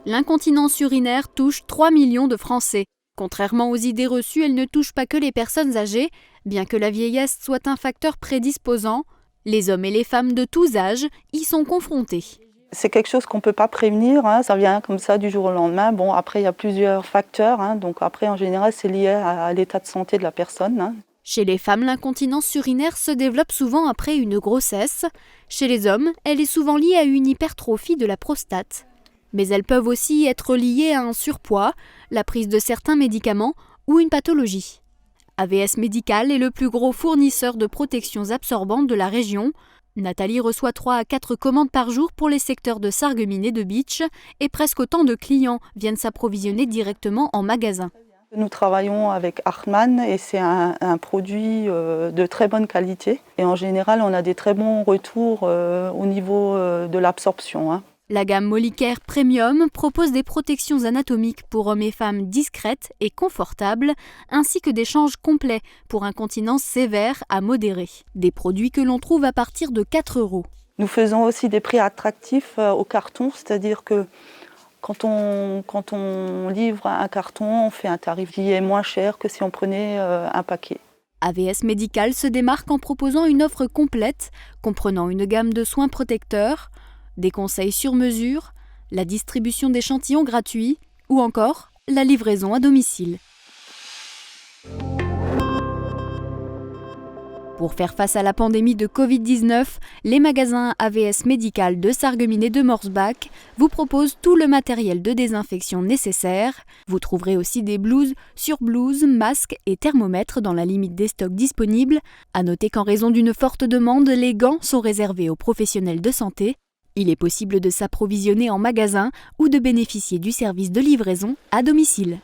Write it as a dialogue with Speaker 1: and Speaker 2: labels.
Speaker 1: L'incontinence urinaire touche 3 millions de Français. Contrairement aux idées reçues, elle ne touche pas que les personnes âgées. Bien que la vieillesse soit un facteur prédisposant, les hommes et les femmes de tous âges y sont confrontés.
Speaker 2: C'est quelque chose qu'on ne peut pas prévenir, ça vient comme ça du jour au lendemain. Bon, après, il y a plusieurs facteurs, donc après, en général, c'est lié à l'état de santé de la personne.
Speaker 1: Chez les femmes, l'incontinence urinaire se développe souvent après une grossesse. Chez les hommes, elle est souvent liée à une hypertrophie de la prostate. Mais elles peuvent aussi être liées à un surpoids, la prise de certains médicaments ou une pathologie. AVS Médical est le plus gros fournisseur de protections absorbantes de la région. Nathalie reçoit 3 à 4 commandes par jour pour les secteurs de Sarreguemines et de Bitche et presque autant de clients viennent s'approvisionner directement en magasin.
Speaker 2: Nous travaillons avec Hartmann et c'est un produit de très bonne qualité. Et en général, on a des très bons retours au niveau de l'absorption.
Speaker 1: La gamme Molicare Premium propose des protections anatomiques pour hommes et femmes discrètes et confortables, ainsi que des changes complets pour incontinence sévère à modérée. Des produits que l'on trouve à partir de 4 €.
Speaker 2: Nous faisons aussi des prix attractifs au carton, c'est-à-dire que quand on livre un carton, on fait un tarif qui est moins cher que si on prenait un paquet.
Speaker 1: AVS Médical se démarque en proposant une offre complète, comprenant une gamme de soins protecteurs, des conseils sur mesure, la distribution d'échantillons gratuits ou encore la livraison à domicile. Pour faire face à la pandémie de Covid-19, les magasins AVS Médical de Sarreguemines et de Morsbach vous proposent tout le matériel de désinfection nécessaire. Vous trouverez aussi des blouses, surblouses, masques et thermomètres dans la limite des stocks disponibles. À noter qu'en raison d'une forte demande, les gants sont réservés aux professionnels de santé. Il est possible de s'approvisionner en magasin ou de bénéficier du service de livraison à domicile.